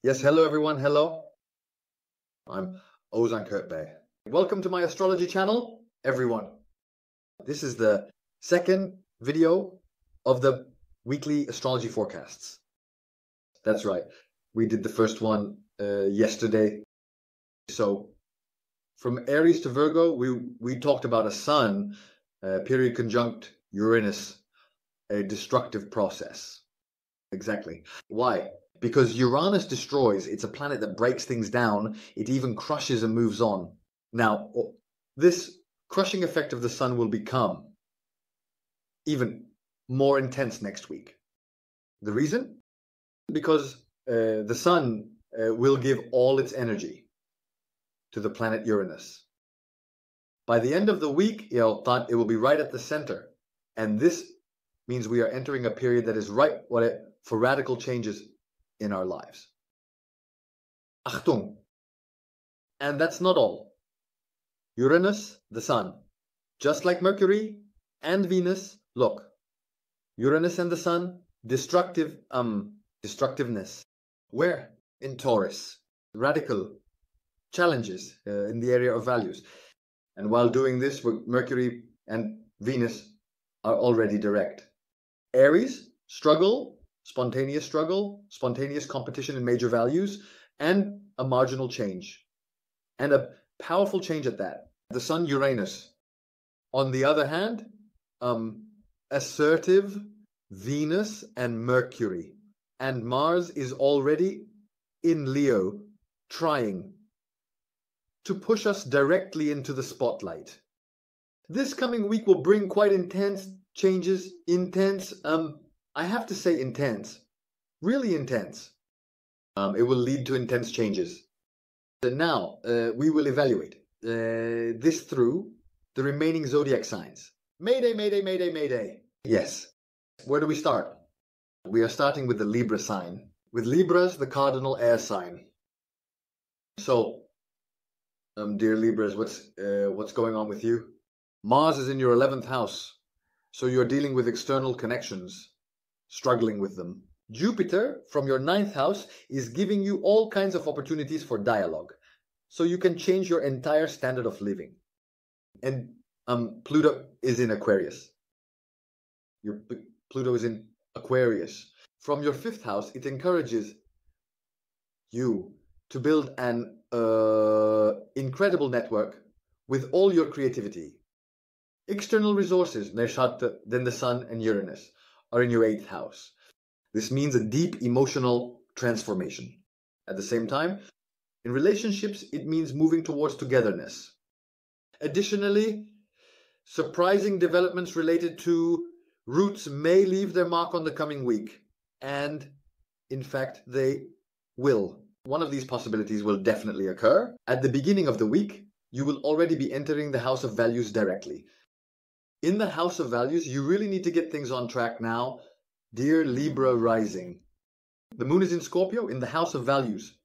Yes, hello everyone, hello. I'm Ozan Kurtbey. Welcome to my astrology channel, everyone. This is the second video of the weekly astrology forecasts. That's right. We did the first one yesterday. So from Aries to Virgo, we talked about a sun, period conjunct Uranus, a destructive process. Exactly. Why? Because Uranus destroys. It's a planet that breaks things down. It even crushes and moves on. Now, this crushing effect of the sun will become even more intense next week. The reason? Because the sun will give all its energy to the planet Uranus. By the end of the week, it will be right at the center. And this means we are entering a period that is ripe for radical changes in our lives. Achtung! And that's not all. Uranus, the sun, just like Mercury and Venus, look. Uranus and the sun, destructiveness. Where? In Taurus. Radical challenges in the area of values. And while doing this, Mercury and Venus are already direct. Aries, spontaneous competition in major values, and a marginal change. And a powerful change at that. The sun, Uranus. On the other hand, assertive Venus and Mercury. And Mars is already in Leo, trying to push us directly into the spotlight. This coming week will bring quite intense changes, I have to say intense, really intense. It will lead to intense changes. So now, we will evaluate this through the remaining zodiac signs. Mayday, mayday, mayday, mayday. Yes. Where do we start? We are starting with the Libra sign. With Libras, the cardinal air sign. So, dear Libras, what's going on with you? Mars is in your 11th house. So you're dealing with external connections, struggling with them. Jupiter, from your 9th house, is giving you all kinds of opportunities for dialogue. So you can change your entire standard of living. And Pluto is in Aquarius. Pluto is in Aquarius. From your 5th house, it encourages you to build an incredible network with all your creativity. External resources, then the Sun and Uranus, are in your 8th house. This means a deep emotional transformation. At the same time, in relationships, it means moving towards togetherness. Additionally, surprising developments related to roots may leave their mark on the coming week. And, in fact, they will. One of these possibilities will definitely occur. At the beginning of the week, you will already be entering the house of values directly. In the house of values, you really need to get things on track now, dear Libra rising. The moon is in Scorpio in the house of values.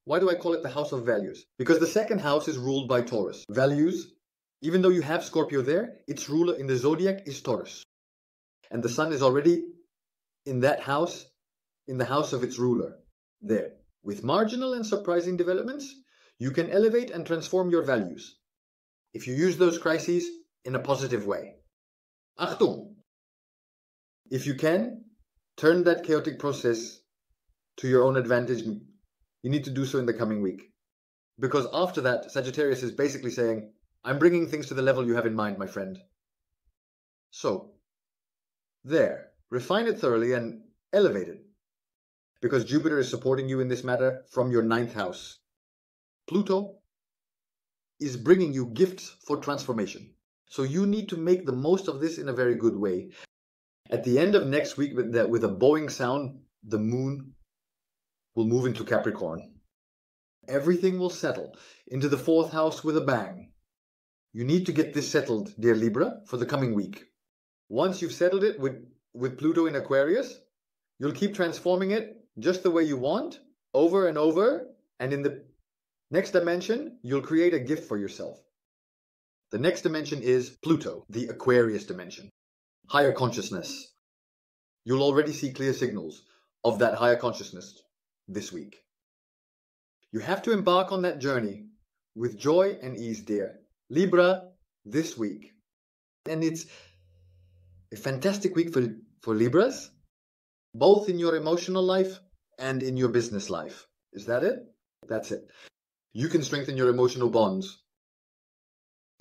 Why do I call it the house of values? Because the 2nd house is ruled by Taurus. Values, even though you have Scorpio there, its ruler in the zodiac is Taurus. And the sun is already in that house, in the house of its ruler, there. With marginal and surprising developments, you can elevate and transform your values. If you use those crises in a positive way. Achtung! If you can, turn that chaotic process to your own advantage. You need to do so in the coming week. Because after that, Sagittarius is basically saying, I'm bringing things to the level you have in mind, my friend. So, there. Refine it thoroughly and elevate it. Because Jupiter is supporting you in this matter from your 9th house. Pluto is bringing you gifts for transformation. So you need to make the most of this in a very good way. At the end of next week, with a bowing sound, the moon will move into Capricorn. Everything will settle into the 4th house with a bang. You need to get this settled, dear Libra, for the coming week. Once you've settled it with Pluto in Aquarius, you'll keep transforming it just the way you want, over and over, and in the next dimension, you'll create a gift for yourself. The next dimension is Pluto, the Aquarius dimension. Higher consciousness. You'll already see clear signals of that higher consciousness this week. You have to embark on that journey with joy and ease, dear. Libra, this week. And it's a fantastic week for Libras, both in your emotional life and in your business life. Is that it? That's it. You can strengthen your emotional bonds.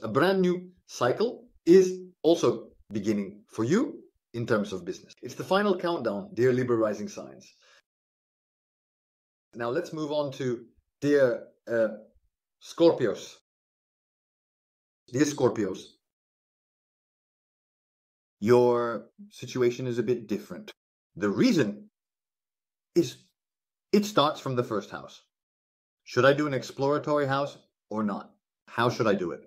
A brand new cycle is also beginning for you in terms of business. It's the final countdown, dear Libra rising signs. Now let's move on to dear Scorpios. Dear Scorpios, your situation is a bit different. The reason is it starts from the first house. Should I do an exploratory house or not? How should I do it?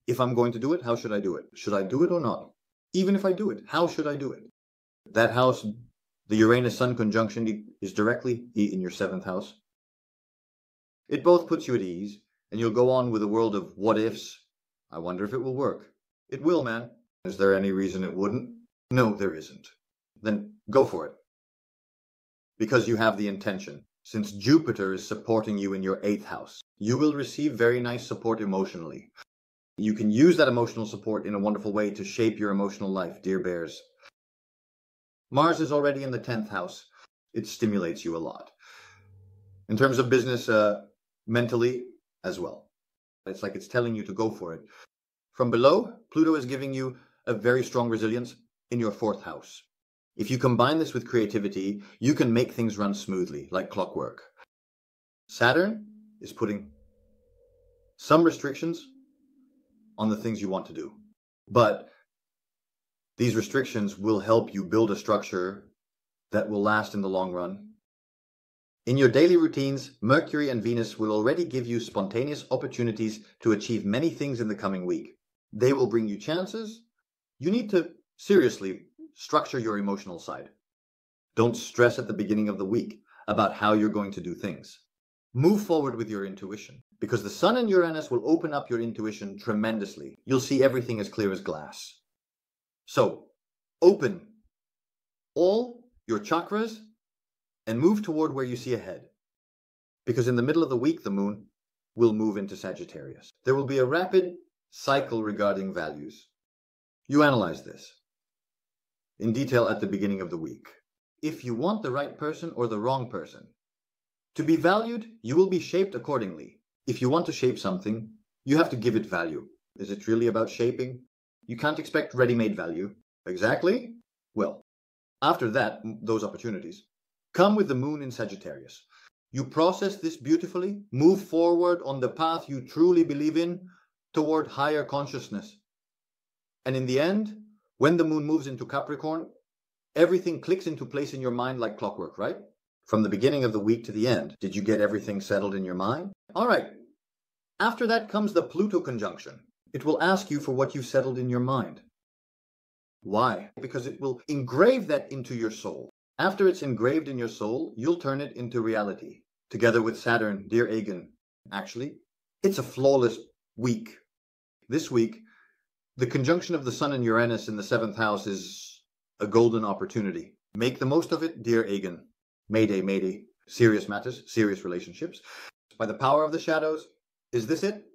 If I'm going to do it, how should I do it? Should I do it or not? Even if I do it, how should I do it? That house, the Uranus-Sun conjunction, is directly in your 7th house. It both puts you at ease, and you'll go on with a world of what-ifs. I wonder if it will work. It will, man. Is there any reason it wouldn't? No, there isn't. Then go for it. Because you have the intention. Since Jupiter is supporting you in your 8th house, you will receive very nice support emotionally. You can use that emotional support in a wonderful way to shape your emotional life, dear bears. Mars is already in the 10th house. It stimulates you a lot. In terms of business, mentally as well. It's like it's telling you to go for it. From below, Pluto is giving you a very strong resilience in your 4th house. If you combine this with creativity, you can make things run smoothly, like clockwork. Saturn is putting some restrictions on the things you want to do. But these restrictions will help you build a structure that will last in the long run. In your daily routines, Mercury and Venus will already give you spontaneous opportunities to achieve many things in the coming week. They will bring you chances. You need to seriously structure your emotional side. Don't stress at the beginning of the week about how you're going to do things. Move forward with your intuition, because the Sun and Uranus will open up your intuition tremendously. You'll see everything as clear as glass. So, open all your chakras and move toward where you see ahead. Because in the middle of the week, the moon will move into Sagittarius. There will be a rapid cycle regarding values. You analyze this in detail at the beginning of the week. If you want the right person or the wrong person to be valued, you will be shaped accordingly. If you want to shape something, you have to give it value. Is it really about shaping? You can't expect ready-made value. Exactly? Well, after that, those opportunities come with the moon in Sagittarius. You process this beautifully, move forward on the path you truly believe in toward higher consciousness. And in the end, when the moon moves into Capricorn, everything clicks into place in your mind like clockwork, right? From the beginning of the week to the end, did you get everything settled in your mind? All right. After that comes the Pluto conjunction. It will ask you for what you've settled in your mind. Why? Because it will engrave that into your soul. After it's engraved in your soul, you'll turn it into reality. Together with Saturn, dear Aegon. Actually, it's a flawless week. This week, the conjunction of the Sun and Uranus in the 7th house is a golden opportunity. Make the most of it, dear Aegon. Mayday, mayday. Serious matters, serious relationships. By the power of the shadows, is this it?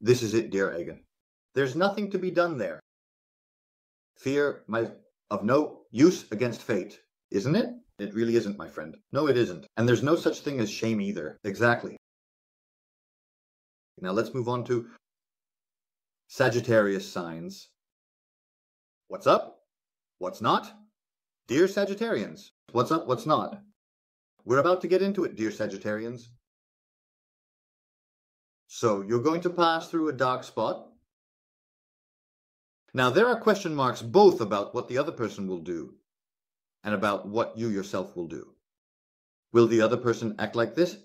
This is it, dear Aegon. There's nothing to be done there. Fear of no use against fate, isn't it? It really isn't, my friend. No, it isn't. And there's no such thing as shame either. Exactly. Now let's move on to Sagittarius signs. What's up? What's not? Dear Sagittarians, what's up? What's not? We're about to get into it, dear Sagittarians. So you're going to pass through a dark spot. Now there are question marks both about what the other person will do and about what you yourself will do. Will the other person act like this?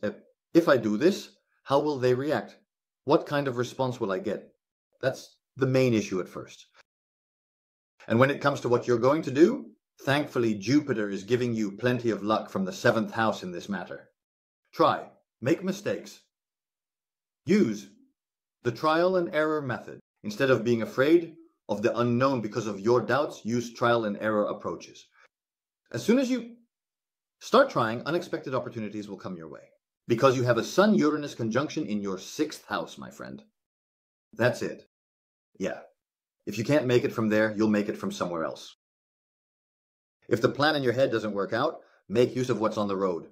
If I do this, how will they react? What kind of response will I get? That's the main issue at first. And when it comes to what you're going to do, thankfully Jupiter is giving you plenty of luck from the 7th house in this matter. Try, make mistakes. Use the trial and error method. Instead of being afraid of the unknown because of your doubts, use trial and error approaches. As soon as you Start trying. Unexpected opportunities will come your way. Because you have a Sun-Uranus conjunction in your 6th house, my friend. That's it. Yeah. If you can't make it from there, you'll make it from somewhere else. If the plan in your head doesn't work out, make use of what's on the road.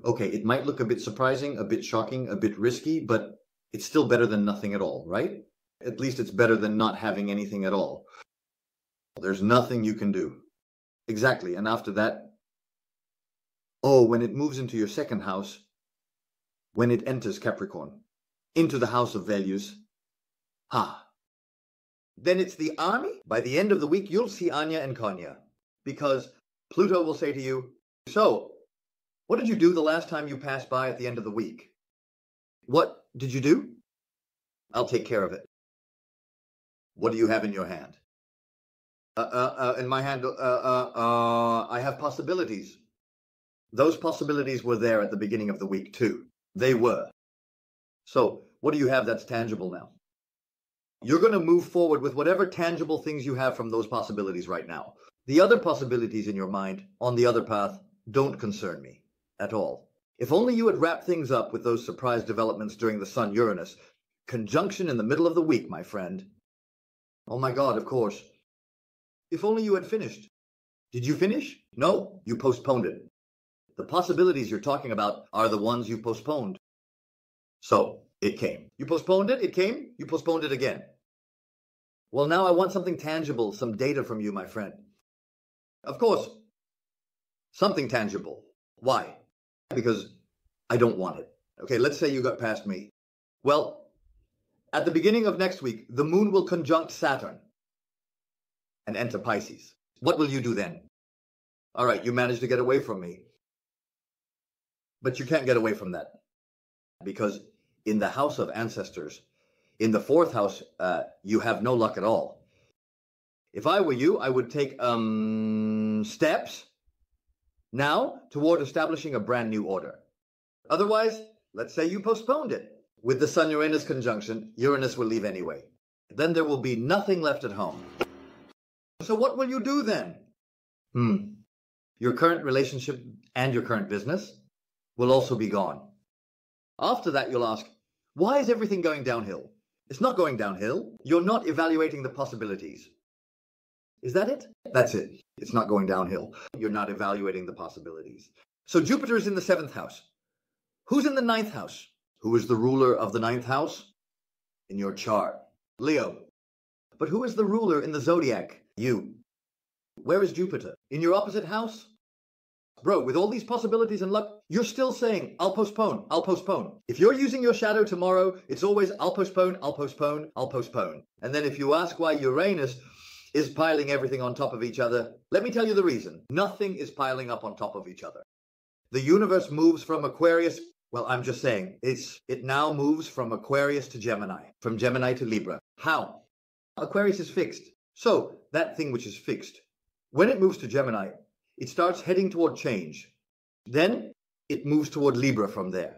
Okay, it might look a bit surprising, a bit shocking, a bit risky, but it's still better than nothing at all, right? At least it's better than not having anything at all. There's nothing you can do. Exactly, and after that, when it moves into your 2nd house, when it enters Capricorn, into the house of values, then it's the army. By the end of the week, you'll see Anya and Konya, because Pluto will say to you, so, what did you do the last time you passed by at the end of the week? What did you do? I'll take care of it. What do you have in your hand? In my hand, I have possibilities. Those possibilities were there at the beginning of the week too. They were. So, what do you have that's tangible now? You're going to move forward with whatever tangible things you have from those possibilities right now. The other possibilities in your mind, on the other path, don't concern me at all. If only you had wrapped things up with those surprise developments during the Sun-Uranus conjunction in the middle of the week, my friend. Oh my God, of course. If only you had finished. Did you finish? No, you postponed it. The possibilities you're talking about are the ones you postponed. So, it came. You postponed it, it came, you postponed it again. Well, now I want something tangible, some data from you, my friend. Of course, something tangible. Why? Because I don't want it. Okay, let's say you got past me. Well, at the beginning of next week, the moon will conjunct Saturn and enter Pisces. What will you do then? All right, you managed to get away from me. But you can't get away from that. Because in the house of ancestors, in the 4th house, you have no luck at all. If I were you, I would take steps now toward establishing a brand new order. Otherwise, let's say you postponed it. With the Sun-Uranus conjunction, Uranus will leave anyway. Then there will be nothing left at home. So what will you do then? Your current relationship and your current business will also be gone. After that, you'll ask, why is everything going downhill? It's not going downhill. You're not evaluating the possibilities. Is that it? That's it. It's not going downhill. You're not evaluating the possibilities. So Jupiter is in the 7th house. Who's in the 9th house? Who is the ruler of the 9th house? In your chart, Leo. But who is the ruler in the zodiac? You. Where is Jupiter? In your opposite house? Bro, with all these possibilities and luck, you're still saying, I'll postpone, I'll postpone. If you're using your shadow tomorrow, it's always, I'll postpone, I'll postpone, I'll postpone. And then if you ask why Uranus is piling everything on top of each other, let me tell you the reason. Nothing is piling up on top of each other. The universe moves from Aquarius, well, I'm just saying, it now moves from Aquarius to Gemini, from Gemini to Libra. How? Aquarius is fixed. So, that thing which is fixed, when it moves to Gemini, it starts heading toward change. Then, it moves toward Libra from there.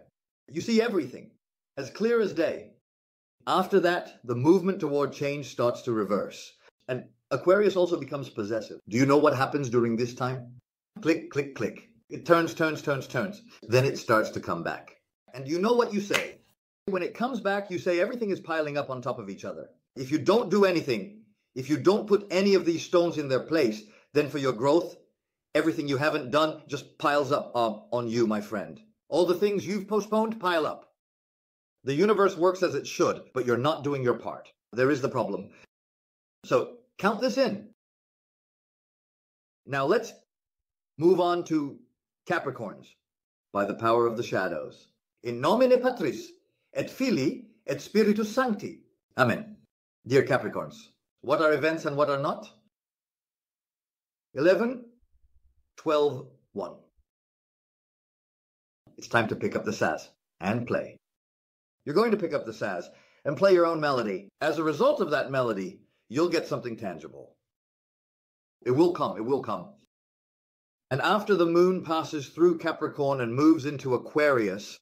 You see everything, as clear as day. After that, the movement toward change starts to reverse. And Aquarius also becomes possessive. Do you know what happens during this time? Click, click, click. It turns. Then it starts to come back. And you know what you say. When it comes back, you say everything is piling up on top of each other. If you don't do anything, if you don't put any of these stones in their place, then for your growth, everything you haven't done just piles up on you, my friend. All the things you've postponed pile up. The universe works as it should, but you're not doing your part. There is the problem. So count this in. Now let's move on to Capricorns by the power of the shadows. In nomine Patris, et Filii, et Spiritus Sancti. Amen. Dear Capricorns, what are events and what are not? 11, 12, 1. It's time to pick up the saz and play. You're going to pick up the saz and play your own melody. As a result of that melody, you'll get something tangible. It will come, it will come. And after the moon passes through Capricorn and moves into Aquarius,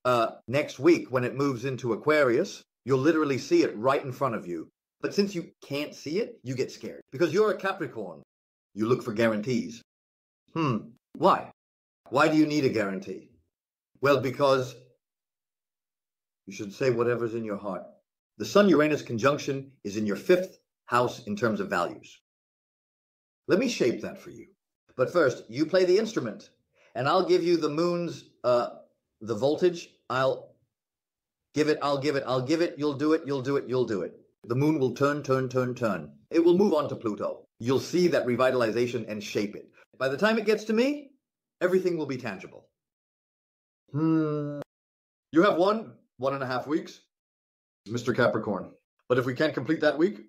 next week when it moves into Aquarius, you'll literally see it right in front of you. But since you can't see it, you get scared. Because you're a Capricorn. You look for guarantees. Why? Why do you need a guarantee? Well, because you should say whatever's in your heart. The Sun-Uranus conjunction is in your 5th house in terms of values. Let me shape that for you. But first, you play the instrument, and I'll give you the moon's, the voltage. I'll give it, you'll do it. The moon will turn. It will move on to Pluto. You'll see that revitalization and shape it. By the time it gets to me, everything will be tangible. You have 1.5 weeks, Mr. Capricorn. But if we can't complete that week,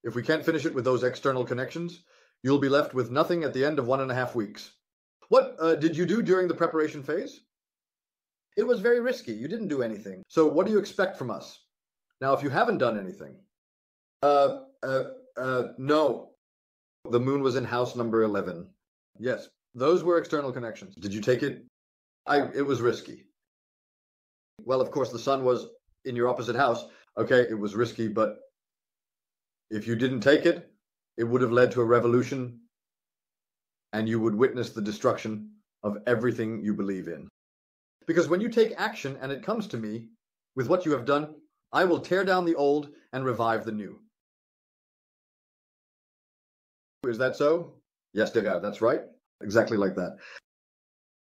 if we can't finish it with those external connections, you'll be left with nothing at the end of 1.5 weeks. What did you do during the preparation phase? It was very risky. You didn't do anything. So what do you expect from us? Now, if you haven't done anything, no. The moon was in house number 11. Yes, those were external connections. Did you take it? It was risky. Well, of course, the sun was in your opposite house. Okay, it was risky, but if you didn't take it, it would have led to a revolution, and you would witness the destruction of everything you believe in. Because when you take action and it comes to me with what you have done, I will tear down the old and revive the new. Is that so? Yes, dear God, that's right. Exactly like that.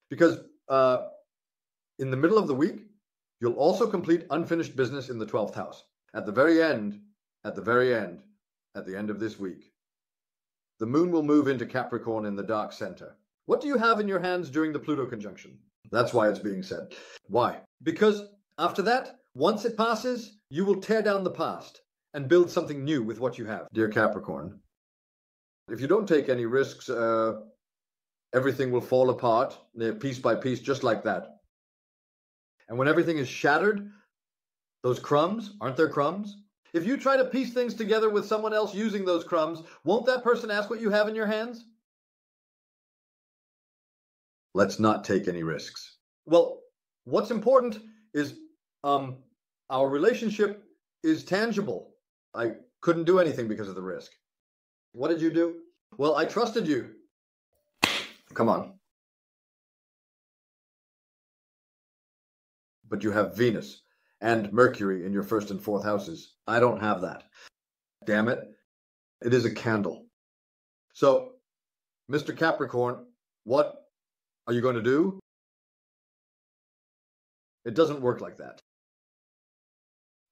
Because in the middle of the week, you'll also complete unfinished business in the 12th house. At the very end of this week, the moon will move into Capricorn in the dark center. What do you have in your hands during the Pluto conjunction? That's why it's being said. Why? Because after that, once it passes, you will tear down the past and build something new with what you have. Dear Capricorn, if you don't take any risks, everything will fall apart piece by piece, just like that. And when everything is shattered, those crumbs, aren't there crumbs? If you try to piece things together with someone else using those crumbs, won't that person ask what you have in your hands? Let's not take any risks. Well, what's important is our relationship is tangible. I couldn't do anything because of the risk. What did you do? Well, I trusted you. Come on. But you have Venus and Mercury in your 1st and 4th houses. I don't have that. Damn it. It is a candle. So, Mr. Capricorn, what are you going to do? It doesn't work like that.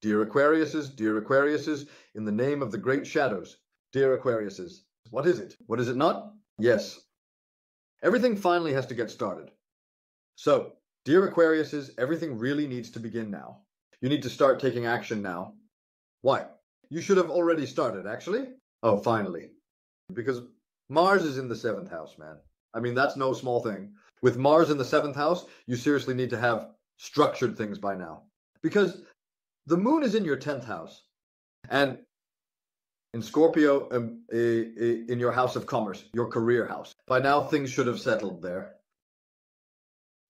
Dear Aquariuses, in the name of the great shadows, dear Aquariuses, what is it? What is it not? Yes. Everything finally has to get started. So, dear Aquariuses, everything really needs to begin now. You need to start taking action now. Why? You should have already started, actually. Oh, finally. Because Mars is in the 7th house, man. I mean, that's no small thing. With Mars in the 7th house, you seriously need to have structured things by now. Because the moon is in your 10th house. And in Scorpio, in your house of commerce, your career house. By now, things should have settled there.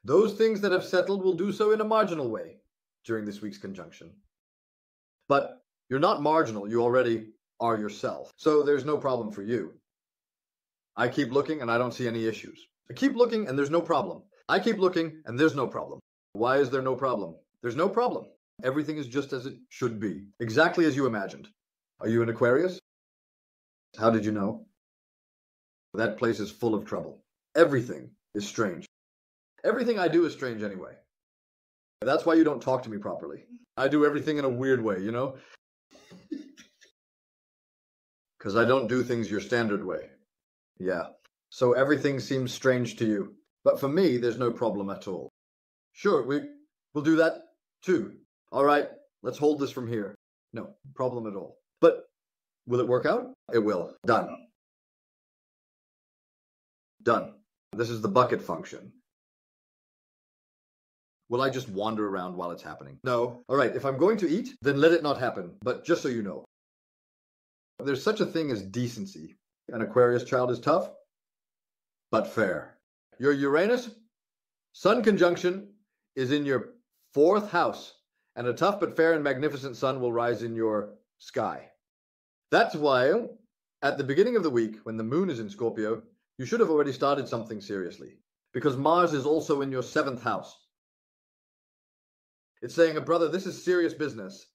Those things that have settled will do so in a marginal way during this week's conjunction. But you're not marginal, you already are yourself. So there's no problem for you. I keep looking and I don't see any issues. I keep looking and there's no problem. I keep looking and there's no problem. Why is there no problem? There's no problem. Everything is just as it should be. Exactly as you imagined. Are you an Aquarius? How did you know? That place is full of trouble. Everything is strange. Everything I do is strange anyway. That's why you don't talk to me properly. I do everything in a weird way, you know? Because I don't do things your standard way. Yeah. So everything seems strange to you. But for me, there's no problem at all. Sure, we'll do that too. All right, let's hold this from here. No problem at all. But will it work out? It will. Done. Done. This is the bucket function. Will I just wander around while it's happening? No. All right, if I'm going to eat, then let it not happen. But just so you know, there's such a thing as decency. An Aquarius child is tough, but fair. Your Uranus Sun conjunction is in your 4th house, and a tough but fair and magnificent sun will rise in your sky. That's why, at the beginning of the week, when the moon is in Scorpio, you should have already started something seriously. because Mars is also in your 7th house. It's saying, brother, this is serious business.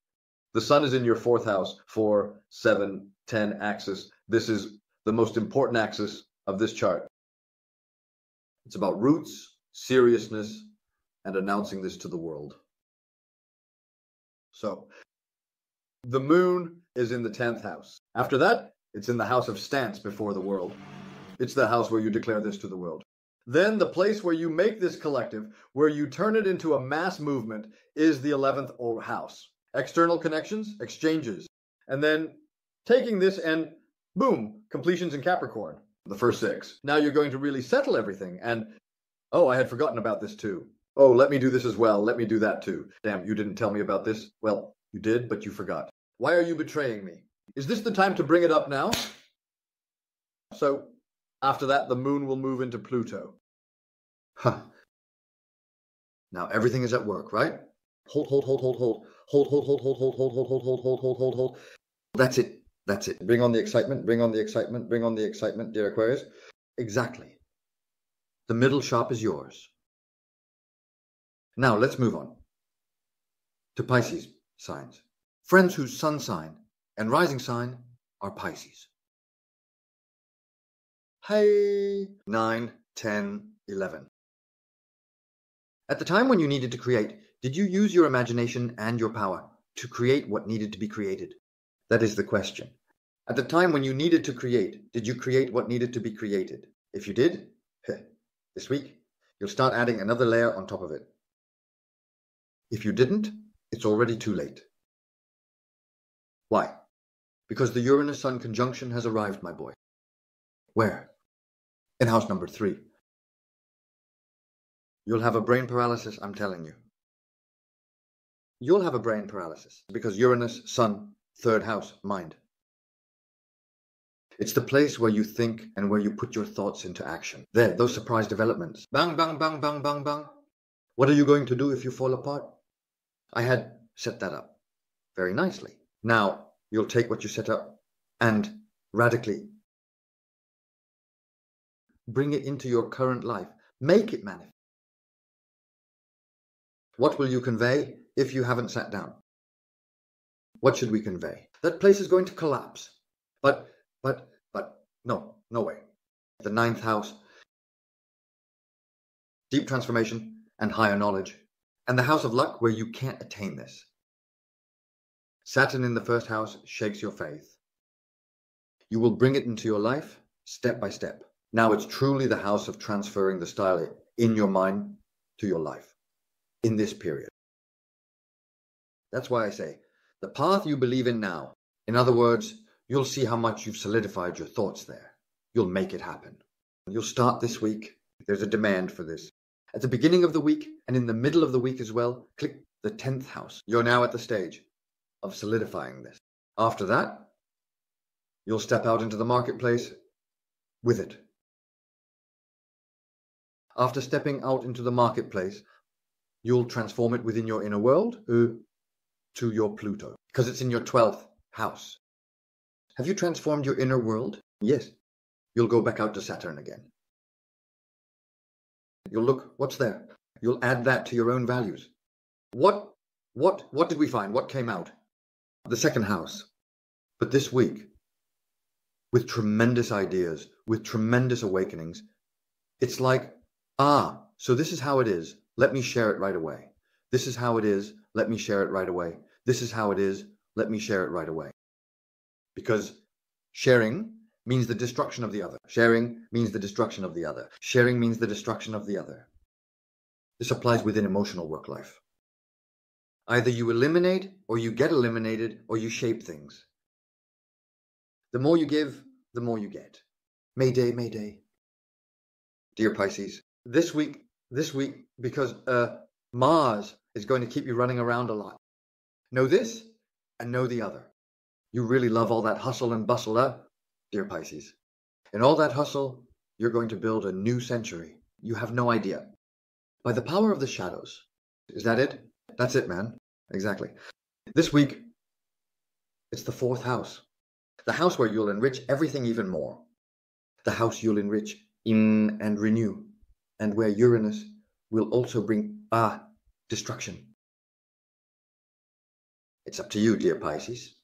The Sun is in your 4th house, 4, 7, 10 axis. This is the most important axis of this chart. It's about roots, seriousness, and announcing this to the world. So, the moon is in the 10th house. After that, it's in the house of stance before the world. It's the house where you declare this to the world. Then the place where you make this collective, where you turn it into a mass movement, is the 11th house. External connections, exchanges. And then taking this and boom, completions in Capricorn, the first 6. Now you're going to really settle everything. And, oh, I had forgotten about this too. Oh, let me do this as well. Let me do that too. Damn, you didn't tell me about this. Well, you did, but you forgot. Why are you betraying me? Is this the time to bring it up now? So, after that, the moon will move into Pluto. Huh. Now everything is at work, right? Hold. Hold. That's it. That's it. Bring on the excitement, bring on the excitement, bring on the excitement, dear Aquarius. Exactly. The middle shop is yours. Now let's move on to Pisces signs. Friends whose sun sign and rising sign are Pisces. Hey, 9, 10, 11. At the time when you needed to create, did you use your imagination and your power to create what needed to be created? That is the question. At the time when you needed to create, did you create what needed to be created? If you did, this week, you'll start adding another layer on top of it. If you didn't, it's already too late. Why? Because the Uranus-Sun conjunction has arrived, my boy. Where? In house number 3. You'll have a brain paralysis, I'm telling you. You'll have a brain paralysis because Uranus, Sun, 3rd house, mind. It's the place where you think and where you put your thoughts into action. There, those surprise developments. Bang, bang, bang, bang, bang, bang. What are you going to do if you fall apart? I had set that up very nicely. Now, you'll take what you set up and radically bring it into your current life. Make it manifest. What will you convey if you haven't sat down? What should we convey? That place is going to collapse. But, no way. The 9th house, deep transformation and higher knowledge. And the house of luck where you can't attain this. Saturn in the 1st house shakes your faith. You will bring it into your life step by step. Now it's truly the house of transferring the style in your mind to your life in this period. That's why I say, the path you believe in now. In other words, you'll see how much you've solidified your thoughts there. You'll make it happen. You'll start this week. There's a demand for this. At the beginning of the week and in the middle of the week as well, click the 10th house. You're now at the stage of solidifying this. After that, you'll step out into the marketplace with it. After stepping out into the marketplace, you'll transform it within your inner world to your Pluto, because it's in your 12th house. Have you transformed your inner world? Yes. You'll go back out to Saturn again. You'll look, what's there? You'll add that to your own values. What did we find? What came out? The 2nd house. But this week, with tremendous ideas, with tremendous awakenings, it's like, so this is how it is. Let me share it right away. This is how it is. Let me share it right away. This is how it is. Let me share it right away. Because sharing means the destruction of the other. Sharing means the destruction of the other. Sharing means the destruction of the other. This applies within emotional work life. Either you eliminate, or you get eliminated, or you shape things. The more you give, the more you get. Mayday, mayday. Dear Pisces, this week, because Mars is going to keep you running around a lot. Know this and know the other. You really love all that hustle and bustle, dear Pisces. In all that hustle, you're going to build a new century. You have no idea. By the power of the shadows. Is that it? That's it, man. Exactly. This week, it's the 4th house. The house where you'll enrich everything even more. The house you'll enrich in and renew and where Uranus will also bring destruction. It's up to you, dear Pisces.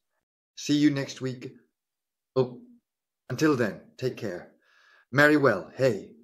See you next week. Oh, until then, take care. Marry well. Hey.